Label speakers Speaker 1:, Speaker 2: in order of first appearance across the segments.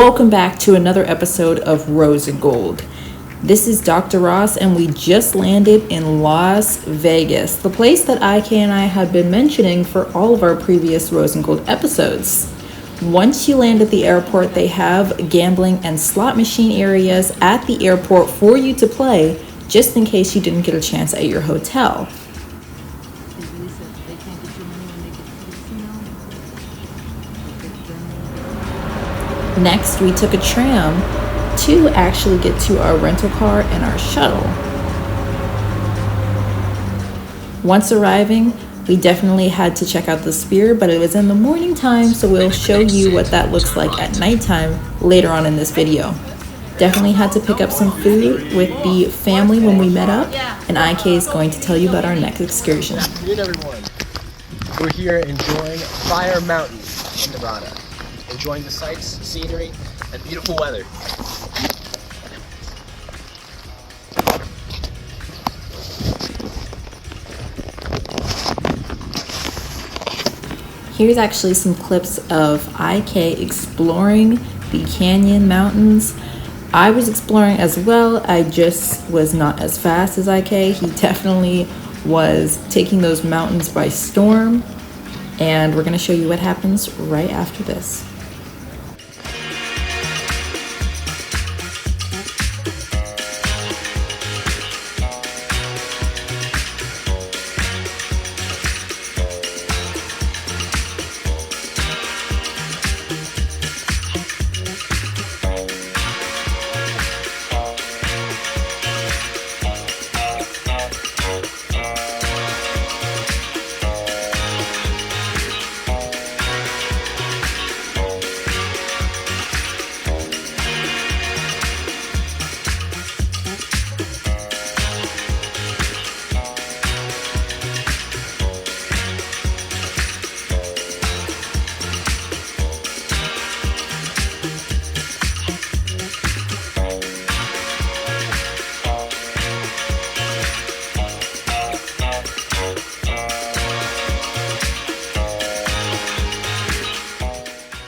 Speaker 1: Welcome back to another episode of Rose and Gold. This is Dr. Ross, and we just landed in Las Vegas, the place that IK and I had been mentioning for all of our previous Rose and Gold episodes. Once you land at the airport, they have gambling and slot machine areas at the airport for you to play, just in case you didn't get a chance at your hotel. Next, we took a tram to actually get to our rental car and our shuttle. Once arriving, we definitely had to check out the Spear, but it was in the morning time, so we'll show you what that looks like at nighttime later on in this video. Definitely had to pick up some food with the family when we met up, and IK is going to tell you about our next excursion.
Speaker 2: Good afternoon, everyone. We're here enjoying Fire Mountain in Nevada. Enjoying the sights, scenery, and beautiful weather.
Speaker 1: Here's actually some clips of IK exploring the canyon mountains. I was exploring as well. I just was not as fast as IK. He definitely was taking those mountains by storm. And we're going to show you what happens right after this.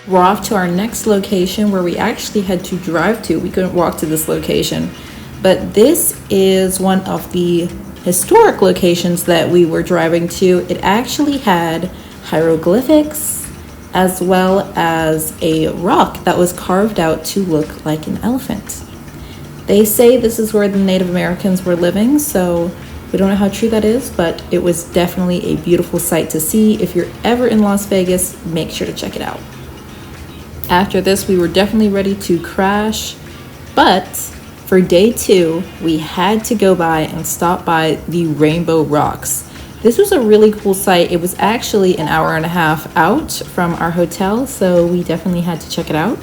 Speaker 1: We're off to our next location where we actually had to drive to. We couldn't walk to this location, but this is one of the historic locations that we were driving to. It actually had hieroglyphics as well as a rock that was carved out to look like an elephant. They say this is where the Native Americans were living, so we don't know how true that is, but it was definitely a beautiful sight to see. If you're ever in Las Vegas, make sure to check it out. After this, we were definitely ready to crash, but for day 2, we had to go by and stop by the Rainbow Rocks. This was a really cool site. It was actually an hour and a half out from our hotel, so we definitely had to check it out.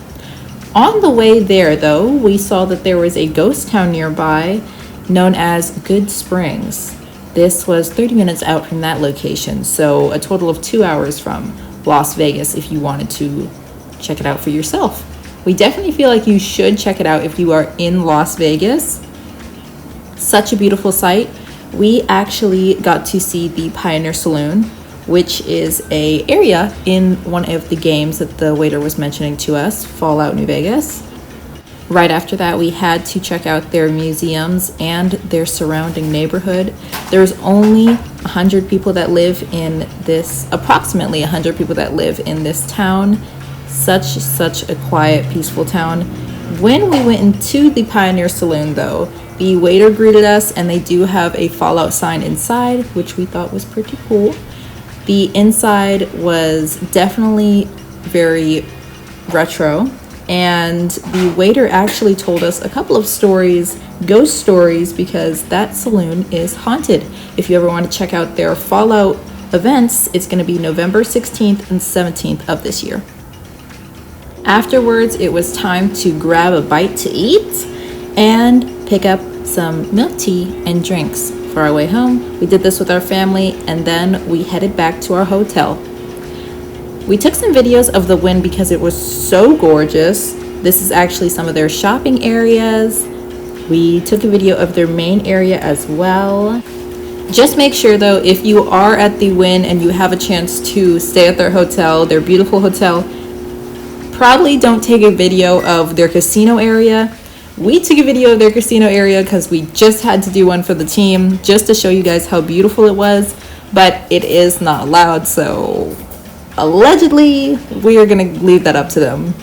Speaker 1: On the way there, though, we saw that there was a ghost town nearby known as Good Springs. This was 30 minutes out from that location, so a total of 2 hours from Las Vegas if you wanted to check it out for yourself. We definitely feel like you should check it out if you are in Las Vegas. Such a beautiful site. We actually got to see the Pioneer Saloon, which is a area in one of the games that the waiter was mentioning to us, Fallout New Vegas. Right after that, we had to check out their museums and their surrounding neighborhood. There's only 100 people that live in this, approximately 100 people that live in this town. Such a quiet, peaceful town. When we went into the Pioneer Saloon, though, the waiter greeted us, and they do have a Fallout sign inside, which we thought was pretty cool. The inside was definitely very retro, and the waiter actually told us a couple of stories, ghost stories, because that saloon is haunted. If you ever want to check out their Fallout events, it's going to be November 16th and 17th of this year. Afterwards, it was time to grab a bite to eat and pick up some milk tea and drinks for our way home. We did this with our family, and then we headed back to our hotel. We took some videos of the Wynn because it was so gorgeous. This is actually some of their shopping areas. We took a video of their main area as well. Just make sure, though, if you are at the Wynn and you have a chance to stay at their hotel, their beautiful hotel, probably don't take a video of their casino area. We took a video of their casino area because we just had to do one for the team, just to show you guys how beautiful it was, but it is not allowed, so allegedly we are gonna leave that up to them.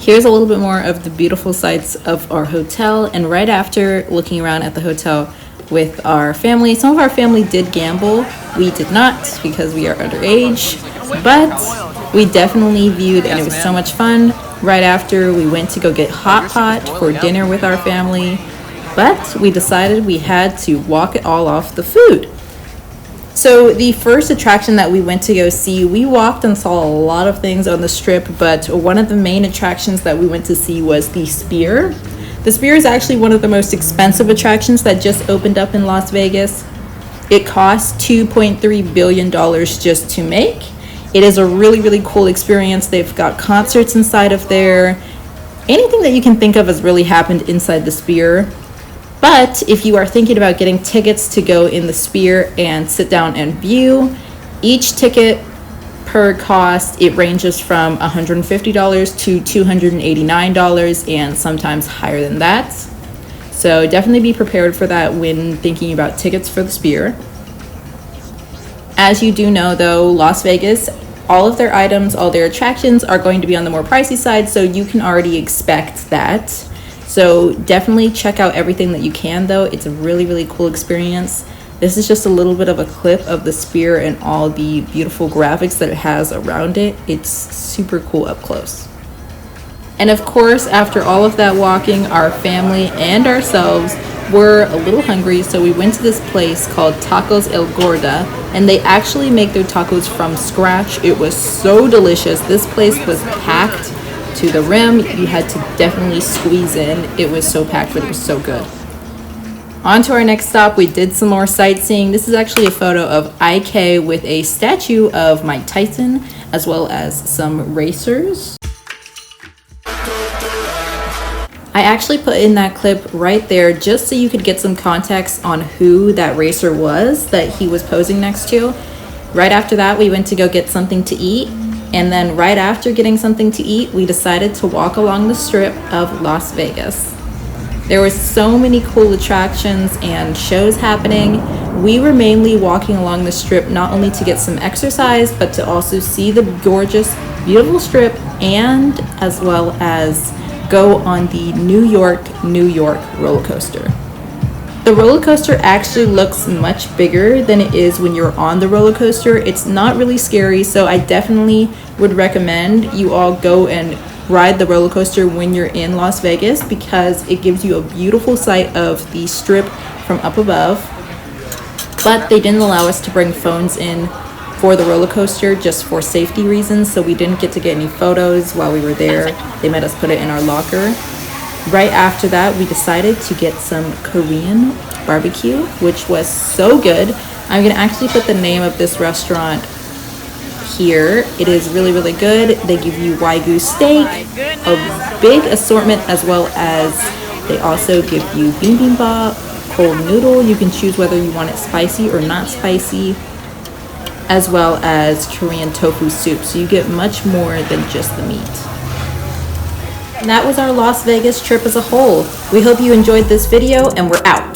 Speaker 1: Here's a little bit more of the beautiful sights of our hotel, and right after looking around at the hotel with our family, some of our family did gamble. We did not because we are underage, but we definitely viewed, and it was so much fun. Right after, we went to go get hot pot for dinner with our family, but we decided we had to walk it all off the food. So the first attraction that we went to go see, we walked and saw a lot of things on the strip, but one of the main attractions that we went to see was the Spear. The Spear is actually one of the most expensive attractions that just opened up in Las Vegas. It cost $2.3 billion just to make. It is a really, really cool experience. They've got concerts inside of there. Anything that you can think of has really happened inside the Spear. But if you are thinking about getting tickets to go in the Spear and sit down and view, each ticket per cost, it ranges from $150 to $289 and sometimes higher than that. So definitely be prepared for that when thinking about tickets for the Spear. As you do know though, Las Vegas, all of their items, all their attractions are going to be on the more pricey side, so you can already expect that. So definitely check out everything that you can though. It's a really, really cool experience. This is just a little bit of a clip of the Spear and all the beautiful graphics that it has around it. It's super cool up close. And of course, after all of that walking, our family and ourselves were a little hungry, so we went to this place called Tacos El Gorda, and they actually make their tacos from scratch. It was so delicious. This place was packed to the rim. You had to definitely squeeze in. It was so packed, but it was so good. On to our next stop, we did some more sightseeing. This is actually a photo of IK with a statue of Mike Tyson, as well as some racers. I actually put in that clip right there just so you could get some context on who that racer was that he was posing next to. Right after that, we went to go get something to eat. And then right after getting something to eat, we decided to walk along the strip of Las Vegas. There were so many cool attractions and shows happening. We were mainly walking along the strip not only to get some exercise, but to also see the gorgeous, beautiful strip, and as well as go on the New York roller coaster. The roller coaster actually looks much bigger than it is when you're on the roller coaster. It's not really scary, so I definitely would recommend you all go and ride the roller coaster when you're in Las Vegas, because it gives you a beautiful sight of the strip from up above. But they didn't allow us to bring phones in for the roller coaster just for safety reasons, so we didn't get to get any photos while we were there. They made us put it in our locker. Right after that, we decided to get some Korean barbecue, which was so good. I'm gonna actually put the name of this restaurant here. It is really, really good. They give you Wagyu steak, a big assortment, as well as they also give you bibimbap, cold noodle. You can choose whether you want it spicy or not spicy, as well as Korean tofu soup. So you get much more than just the meat. And that was our Las Vegas trip as a whole. We hope you enjoyed this video, and we're out.